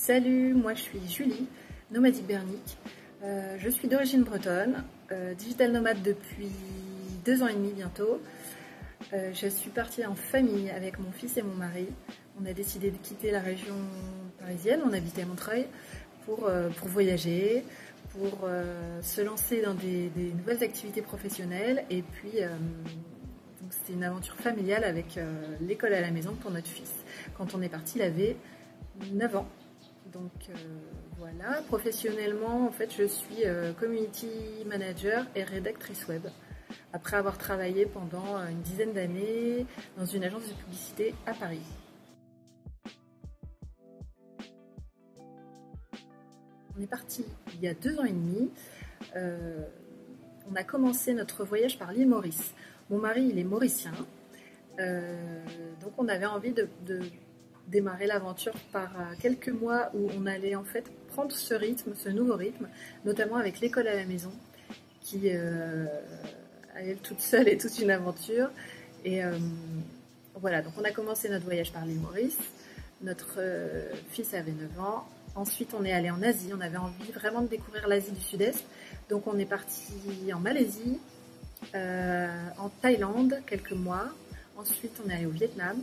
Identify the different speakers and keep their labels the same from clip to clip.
Speaker 1: Salut, moi je suis Julie, nomadique bernique. Je suis d'origine bretonne, digital nomade depuis 2 ans et demi bientôt. Je suis partie en famille avec mon fils et mon mari. On a décidé de quitter la région parisienne, on habitait à Montreuil, pour voyager, pour se lancer dans des nouvelles activités professionnelles. Et puis, donc c'était une aventure familiale avec l'école à la maison pour notre fils. Quand on est parti, il avait 9 ans. Donc voilà, professionnellement, en fait, je suis community manager et rédactrice web. Après avoir travaillé pendant une dizaine d'années dans une agence de publicité à Paris. On est parti il y a 2 ans et demi. On a commencé notre voyage par l'île Maurice. Mon mari, il est mauricien. Donc on avait envie de démarrer l'aventure par quelques mois où on allait en fait prendre ce rythme, ce nouveau rythme, notamment avec l'école à la maison, qui à elle toute seule est toute une aventure. Et voilà, donc on a commencé notre voyage par l'île Maurice. Notre fils avait 9 ans. Ensuite, on est allé en Asie. On avait envie vraiment de découvrir l'Asie du Sud-Est. Donc, on est parti en Malaisie, en Thaïlande, quelques mois. Ensuite, on est allé au Vietnam.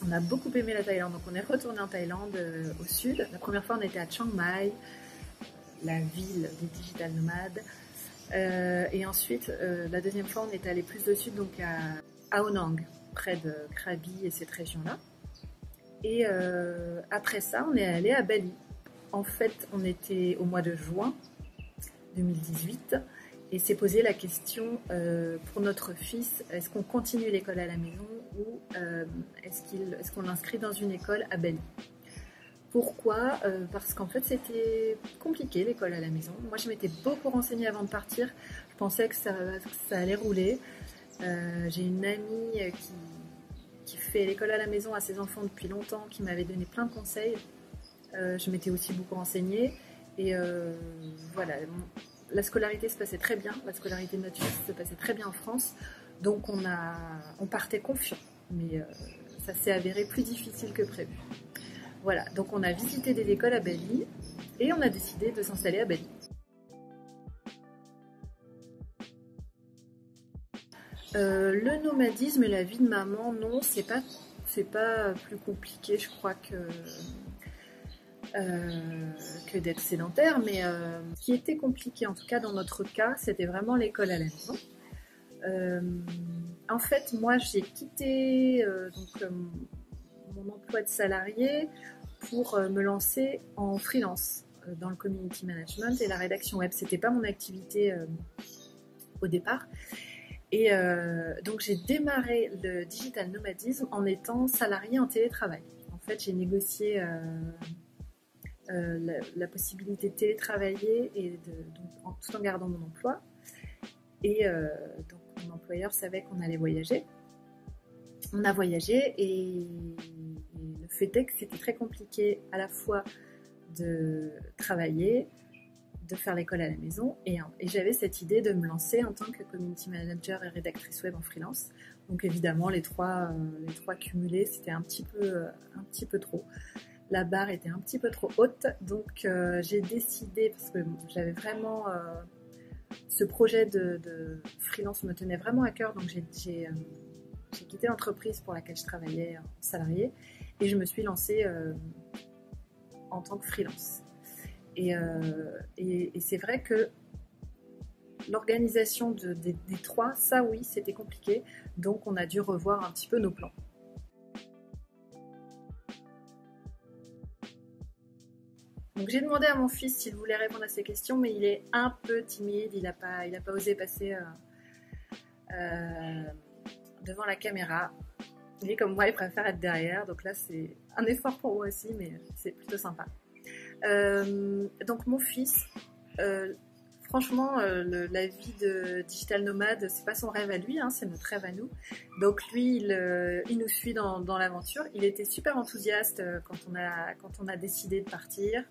Speaker 1: On a beaucoup aimé la Thaïlande. Donc, on est retourné en Thaïlande, au sud. La première fois, on était à Chiang Mai, la ville des digital nomades. Et ensuite, la deuxième fois, on est allé plus au sud, donc à Ao Nang, près de Krabi et cette région-là. Et après ça, on est allé à Bali. En fait, on était au mois de juin 2018 et s'est posé la question pour notre fils, est-ce qu'on continue l'école à la maison ou est-ce qu'on l'inscrit dans une école à Bali? Pourquoi? Parce qu'en fait, c'était compliqué l'école à la maison. Moi, je m'étais beaucoup renseignée avant de partir. Je pensais que ça allait rouler. J'ai une amie qui fait l'école à la maison à ses enfants depuis longtemps, qui m'avait donné plein de conseils. Je m'étais aussi beaucoup renseignée. Et voilà, la scolarité se passait très bien. La scolarité de notre fils se passait très bien en France. Donc on partait confiant. Mais ça s'est avéré plus difficile que prévu. Voilà, donc on a visité des écoles à Bali et on a décidé de s'installer à Bali. Le nomadisme et la vie de maman, non, c'est pas plus compliqué, je crois que d'être sédentaire, mais ce qui était compliqué, en tout cas dans notre cas, c'était vraiment l'école à la maison. En fait, moi, j'ai quitté mon emploi de salarié pour me lancer en freelance dans le community management et la rédaction web. C'était pas mon activité au départ. Et donc j'ai démarré le digital nomadisme en étant salariée en télétravail. En fait, j'ai négocié la possibilité de télétravailler et tout en gardant mon emploi. Et donc mon employeur savait qu'on allait voyager. On a voyagé et le fait est que c'était très compliqué à la fois de travailler, de faire l'école à la maison et j'avais cette idée de me lancer en tant que community manager et rédactrice web en freelance. Donc évidemment les trois cumulés, c'était un petit peu trop. La barre était un petit peu trop haute, donc j'ai décidé, parce que j'avais vraiment ce projet de freelance me tenait vraiment à cœur, donc j'ai quitté l'entreprise pour laquelle je travaillais en salarié et je me suis lancée en tant que freelance. Et c'est vrai que l'organisation des trois, ça oui, c'était compliqué. Donc on a dû revoir un petit peu nos plans. Donc j'ai demandé à mon fils s'il voulait répondre à ces questions, mais il est un peu timide, il n'a pas osé passer devant la caméra. Il est comme moi, il préfère être derrière. Donc là c'est un effort pour moi aussi, mais c'est plutôt sympa. Donc mon fils, franchement, la vie de digital nomade, c'est pas son rêve à lui, hein, c'est notre rêve à nous. Donc lui, il nous suit dans l'aventure. Il était super enthousiaste quand on a décidé de partir.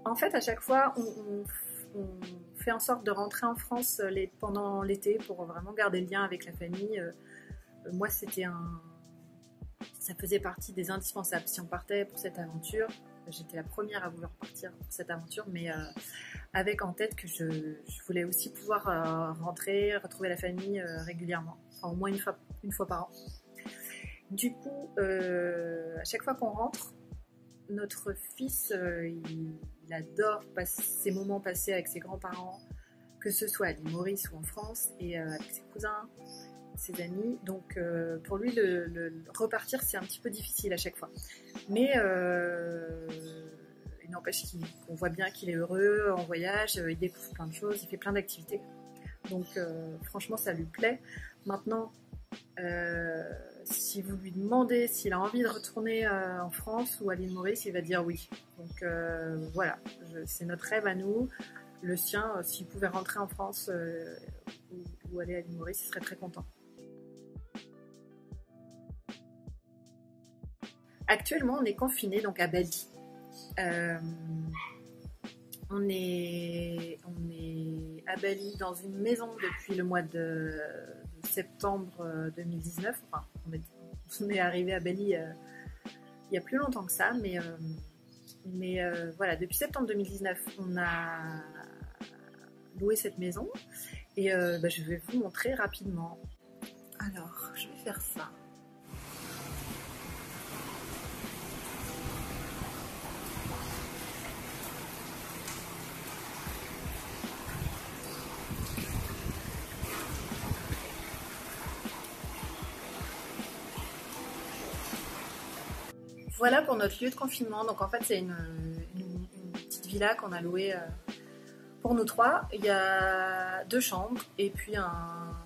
Speaker 1: En fait, à chaque fois, on fait en sorte de rentrer en France pendant l'été pour vraiment garder le lien avec la famille. Moi, c'était Ça faisait partie des indispensables. Si on partait pour cette aventure, j'étais la première à vouloir partir pour cette aventure, mais avec en tête que je voulais aussi pouvoir rentrer, retrouver la famille régulièrement, enfin, au moins une fois par an. Du coup, à chaque fois qu'on rentre, notre fils, il adore ces moments passés avec ses grands-parents, que ce soit à l'île Maurice ou en France, et avec ses cousins, ses amis. Donc pour lui, le repartir, c'est un petit peu difficile à chaque fois. Mais il n'empêche qu'on voit bien qu'il est heureux en voyage, il découvre plein de choses, il fait plein d'activités. Donc franchement, ça lui plaît. Maintenant, si vous lui demandez s'il a envie de retourner en France ou à l'île Maurice, il va dire oui. Donc voilà, c'est notre rêve à nous. Le sien, s'il pouvait rentrer en France ou aller à l'île Maurice, il serait très content. Actuellement, on est confiné donc à Bali. On est à Bali dans une maison depuis le mois de septembre 2019. Enfin, on est arrivé à Bali il y a plus longtemps que ça, mais voilà, depuis septembre 2019, on a loué cette maison et je vais vous montrer rapidement. Alors, je vais faire ça. Voilà pour notre lieu de confinement. Donc en fait, c'est une petite villa qu'on a louée pour nous trois. Il y a 2 chambres et puis un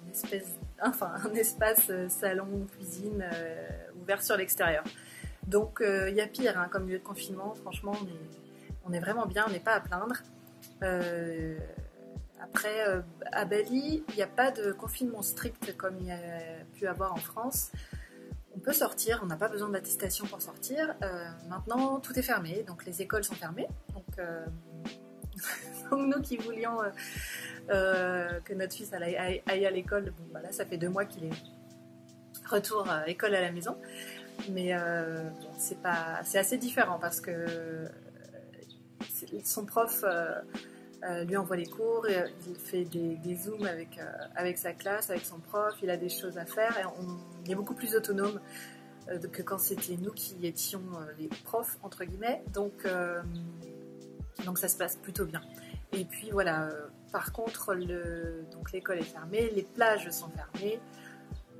Speaker 1: espace salon, cuisine ouvert sur l'extérieur. Donc il y a pire hein, comme lieu de confinement. Franchement, on est vraiment bien, on n'est pas à plaindre. Après, à Bali, il n'y a pas de confinement strict comme il y a pu avoir en France. On peut sortir, on n'a pas besoin d'attestation pour sortir. Maintenant, tout est fermé, donc les écoles sont fermées. Donc nous qui voulions que notre fils aille à l'école, bon, bah là, ça fait 2 mois qu'il est retour à école à la maison. Mais bon, c'est assez différent parce que son prof lui envoie les cours, il fait des zooms avec sa classe, avec son prof, il a des choses à faire et il est beaucoup plus autonome que quand c'était nous qui étions les profs entre guillemets, donc ça se passe plutôt bien. Et puis voilà, par contre donc l'école est fermée, les plages sont fermées,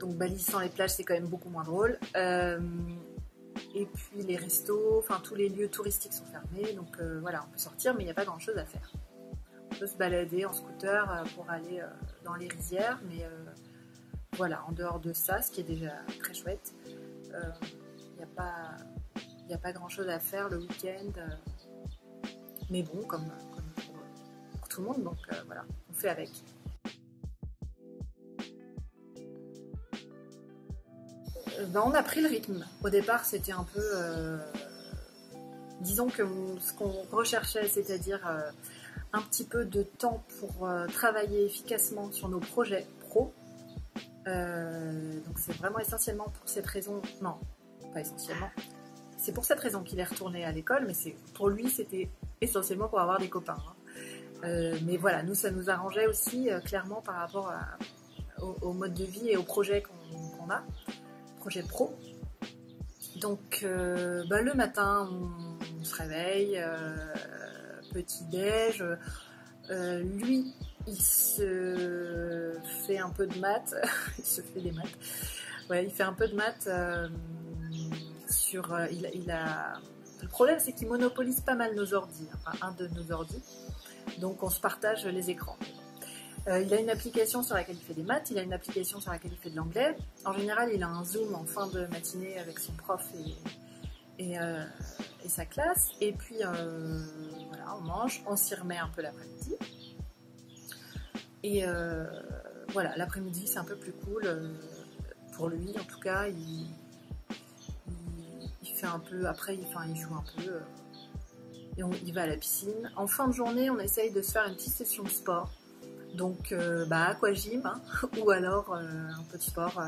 Speaker 1: donc Bali sans les plages c'est quand même beaucoup moins drôle. Et puis les restos, enfin tous les lieux touristiques sont fermés, donc voilà, on peut sortir mais il n'y a pas grand chose à faire. On peut se balader en scooter pour aller dans les rizières, mais voilà, en dehors de ça, ce qui est déjà très chouette, il n'y a pas grand chose à faire le week-end, mais bon, comme pour tout le monde, donc voilà, on fait avec. On a pris le rythme. Au départ, c'était un peu, disons que ce qu'on recherchait, c'est-à-dire un petit peu de temps pour travailler efficacement sur nos projets pro. Donc c'est vraiment essentiellement pour cette raison, non, pas essentiellement, c'est pour cette raison qu'il est retourné à l'école, mais pour lui c'était essentiellement pour avoir des copains. Mais voilà, nous ça nous arrangeait aussi clairement par rapport au mode de vie et au projet qu'on a, projet pro. Donc le matin on se réveille, petit déj, lui il se fait un peu de maths, il se fait des maths, ouais, il fait un peu de maths le problème c'est qu'il monopolise pas mal nos ordis, enfin un de nos ordis, donc on se partage les écrans. Il a une application sur laquelle il fait des maths, il a une application sur laquelle il fait de l'anglais. En général, il a un Zoom en fin de matinée avec son prof et sa classe. Et puis, voilà, on mange, on s'y remet un peu l'après-midi. Et voilà, l'après-midi, c'est un peu plus cool pour lui. En tout cas, il fait un peu, après, il joue un peu. Et il va à la piscine. En fin de journée, on essaye de se faire une petite session de sport. Donc, aquagym, hein, ou alors un peu de sport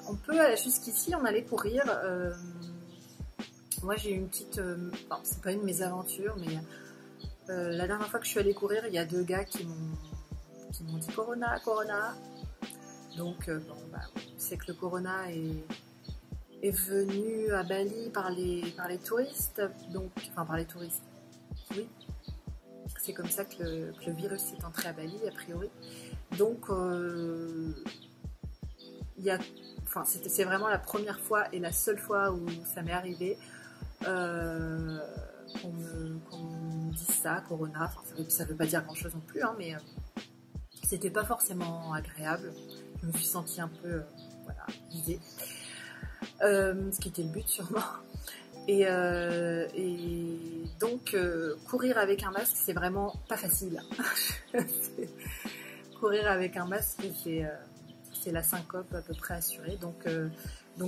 Speaker 1: On peut, jusqu'ici, on allait courir. Moi, j'ai eu une petite... bon, c'est pas une mésaventure, mais la dernière fois que je suis allée courir, il y a 2 gars qui m'ont dit Corona, Corona. Donc, bon, c'est que le Corona est venu à Bali par les touristes. Donc, enfin, par les touristes. Oui. C'est comme ça que le virus est entré à Bali, a priori. Donc, c'est vraiment la première fois et la seule fois où ça m'est arrivé qu'on me dise ça, Corona. Enfin, ça veut pas dire grand chose non plus, hein, mais c'était pas forcément agréable. Je me suis sentie un peu visée, ce qui était le but sûrement. Et donc courir avec un masque, c'est vraiment pas facile. Courir avec un masque, c'est la syncope à peu près assurée. Donc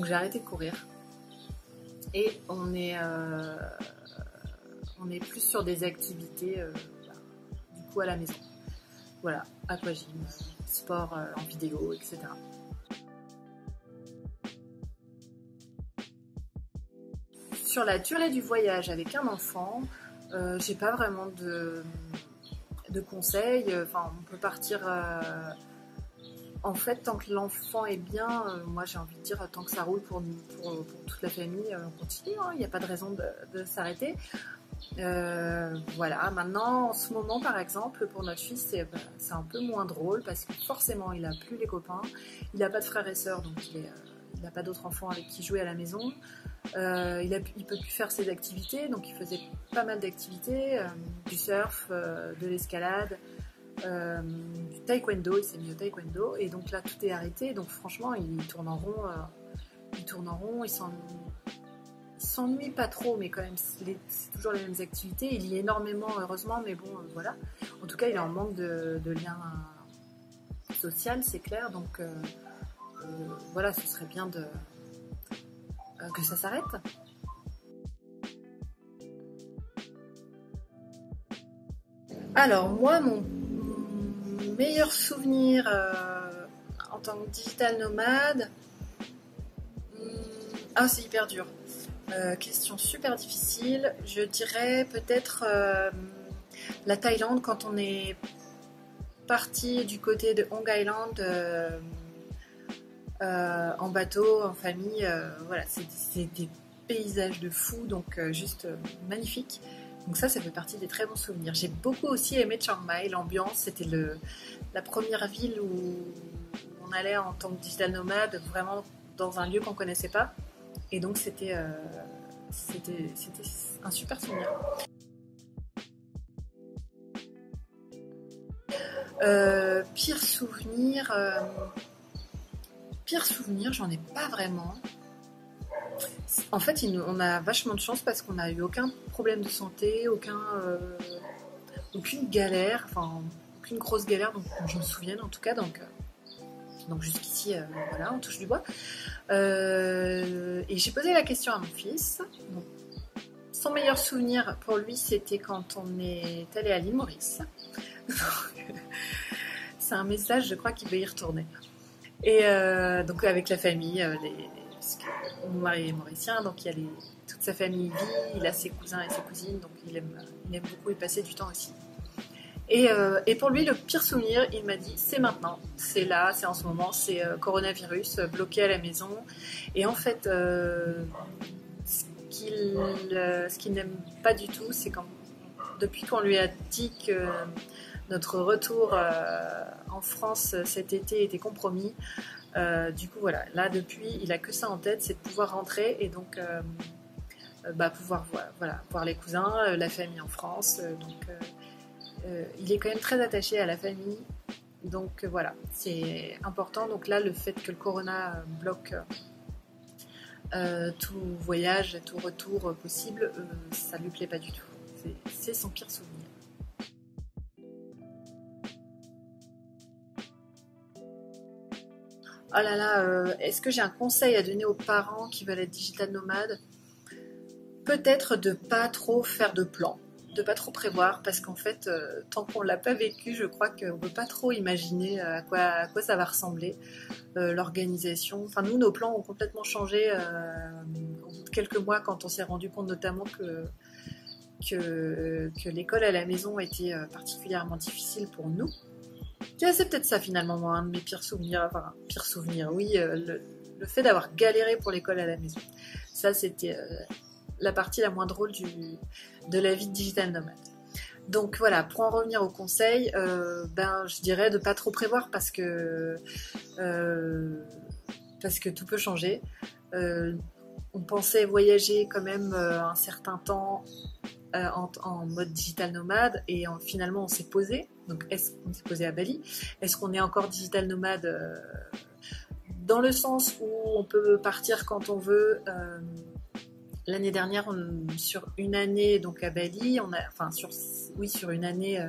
Speaker 1: j'ai arrêté de courir. Et on est plus sur des activités du coup à la maison. Voilà, aquagym, sport en vidéo, etc. Sur la durée du voyage avec un enfant, j'ai pas vraiment de conseils. Enfin, on peut partir. En fait, tant que l'enfant est bien, moi j'ai envie de dire, tant que ça roule pour toute la famille, on continue. Il n'y a pas de raison de s'arrêter. Voilà. Maintenant, en ce moment, par exemple, pour notre fils, c'est un peu moins drôle parce que forcément, il n'a plus les copains, il n'a pas de frères et sœurs, donc il n'a pas d'autres enfants avec qui jouer à la maison. Il peut plus faire ses activités, donc il faisait pas mal d'activités, du surf, de l'escalade, du taekwondo. Il s'est mis au taekwondo et donc là tout est arrêté. Donc franchement, il tourne en rond, il s'ennuie pas trop, mais quand même c'est toujours les mêmes activités. Il lit énormément, heureusement, mais bon, voilà. En tout cas, il est en manque de lien social, c'est clair. Donc voilà, ce serait bien que ça s'arrête. Alors moi, mon meilleur souvenir en tant que digital nomade, c'est hyper dur. Question super difficile. Je dirais peut-être la Thaïlande, quand on est parti du côté de Hong Island en bateau, en famille. Voilà, c'est des paysages de fou, donc juste magnifique. Donc ça fait partie des très bons souvenirs. J'ai beaucoup aussi aimé Chiang Mai, l'ambiance. C'était la première ville où on allait en tant que digital nomade, vraiment dans un lieu qu'on connaissait pas. Et donc c'était un super souvenir. Pire souvenir, j'en ai pas vraiment. En fait, on a vachement de chance parce qu'on n'a eu aucun problème de santé, aucune galère, enfin aucune grosse galère, donc je me souviens en tout cas. Donc jusqu'ici, voilà, on touche du bois. Et j'ai posé la question à mon fils. Donc, son meilleur souvenir pour lui, c'était quand on est allé à l'île Maurice. C'est un message, je crois qu'il veut y retourner. Et donc avec la famille, parce que mon mari est mauricien, donc il y a toute sa famille vit, il a ses cousins et ses cousines, donc il aime beaucoup y passer du temps aussi. Et pour lui, le pire souvenir, il m'a dit, c'est maintenant, c'est là, c'est en ce moment, c'est coronavirus, bloqué à la maison. Et en fait, ce qu'il n'aime pas du tout, c'est depuis qu'on lui a dit que notre retour en France cet été était compromis, du coup voilà, là depuis, il a que ça en tête, c'est de pouvoir rentrer et donc pouvoir voir les cousins, la famille en France. Il est quand même très attaché à la famille, donc voilà, c'est important. Donc là, le fait que le corona bloque tout voyage, tout retour possible, ça lui plaît pas du tout. C'est son pire souvenir. Oh là là, est-ce que j'ai un conseil à donner aux parents qui veulent être digital nomades ? Peut-être de pas trop faire de plans. pas trop prévoir parce qu'en fait, tant qu'on l'a pas vécu, je crois qu'on peut pas trop imaginer à quoi ça va ressembler, l'organisation. Enfin, nous, nos plans ont complètement changé au bout de quelques mois quand on s'est rendu compte notamment que l'école à la maison était particulièrement difficile pour nous. C'est peut-être ça finalement, moi, un de mes pires souvenirs. Enfin, pire souvenir, oui, le fait d'avoir galéré pour l'école à la maison. Ça, c'était la partie la moins drôle de la vie de digital nomade. Donc voilà, pour en revenir au conseil, je dirais de pas trop prévoir parce que tout peut changer. On pensait voyager quand même un certain temps en mode digital nomade et finalement on s'est posé. Donc on s'est posé à Bali. Est-ce qu'on est encore digital nomade dans le sens où on peut partir quand on veut? L'année dernière, sur une année donc à Bali, sur une année,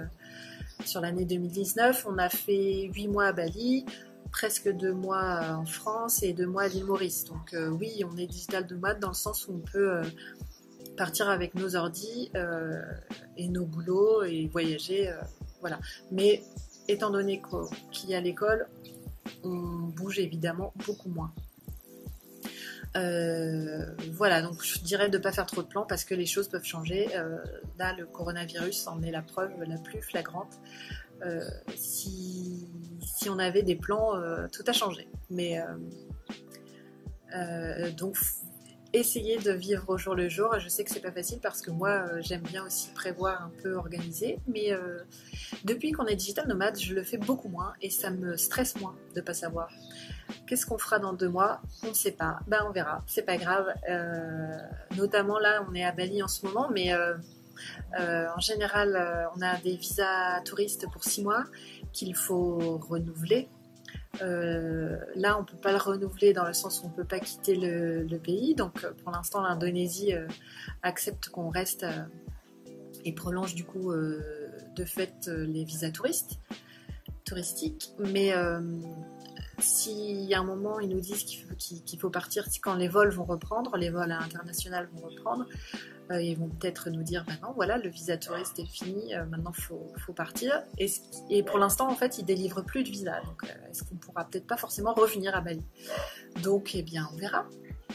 Speaker 1: sur l'année 2019, on a fait 8 mois à Bali, presque 2 mois en France et 2 mois à l'île Maurice. Donc oui, on est digital nomade dans le sens où on peut partir avec nos ordis et nos boulots et voyager, voilà. Mais étant donné qu'il y a l'école, on bouge évidemment beaucoup moins. Voilà, donc je dirais de ne pas faire trop de plans parce que les choses peuvent changer. Là, le coronavirus en est la preuve la plus flagrante. Si on avait des plans, tout a changé. Mais donc, essayer de vivre au jour le jour. Je sais que c'est pas facile parce que moi, j'aime bien aussi prévoir un peu, organiser. Mais depuis qu'on est digital nomade, je le fais beaucoup moins et ça me stresse moins de pas savoir. Qu'est-ce qu'on fera dans 2 mois? On ne sait pas. On verra. C'est pas grave. Notamment là, on est à Bali en ce moment, mais en général, on a des visas touristes pour 6 mois qu'il faut renouveler. Là, on peut pas le renouveler dans le sens où on peut pas quitter le pays. Donc, pour l'instant, l'Indonésie accepte qu'on reste et prolonge du coup de fait les visas touristiques. Mais si à un moment ils nous disent qu'il faut partir, quand les vols vont reprendre, les vols internationaux vont reprendre, ils vont peut-être nous dire non, voilà, le visa touriste est fini, maintenant faut partir. Et pour l'instant, en fait, ils délivrent plus de visa. Donc, est-ce qu'on pourra peut-être pas forcément revenir à Bali? Donc, eh bien, on verra.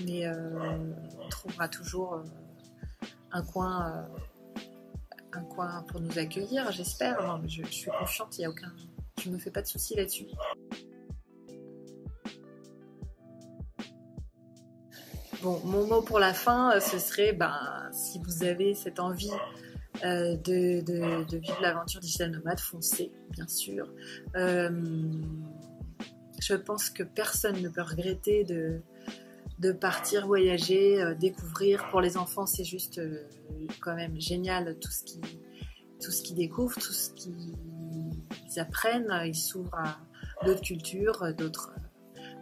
Speaker 1: Mais on trouvera toujours un coin pour nous accueillir, j'espère. Non, mais je suis confiante, je me fais pas de soucis là-dessus. Bon, mon mot pour la fin, ce serait, si vous avez cette envie de vivre l'aventure digital nomade, foncez, bien sûr. Je pense que personne ne peut regretter de partir voyager, découvrir. Pour les enfants, c'est juste quand même génial tout ce qu'ils découvrent, tout ce qu'ils apprennent. Ils s'ouvrent à d'autres cultures, d'autres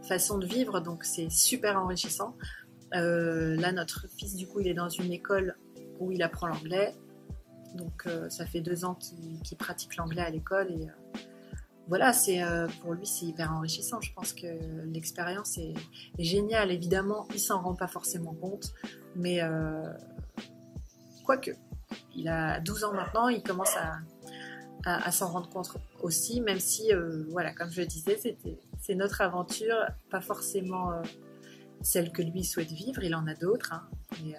Speaker 1: façons de vivre, donc c'est super enrichissant. Là, notre fils, du coup, il est dans une école où il apprend l'anglais. Donc, ça fait 2 ans qu'il pratique l'anglais à l'école. Et voilà, pour lui, c'est hyper enrichissant. Je pense que l'expérience est géniale. Évidemment, il s'en rend pas forcément compte. Mais quoique, il a 12 ans maintenant, il commence à s'en rendre compte aussi. Même si, voilà, comme je le disais, c'est notre aventure, pas forcément celle que lui souhaite vivre, il en a d'autres. Et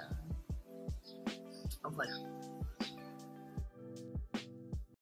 Speaker 1: voilà.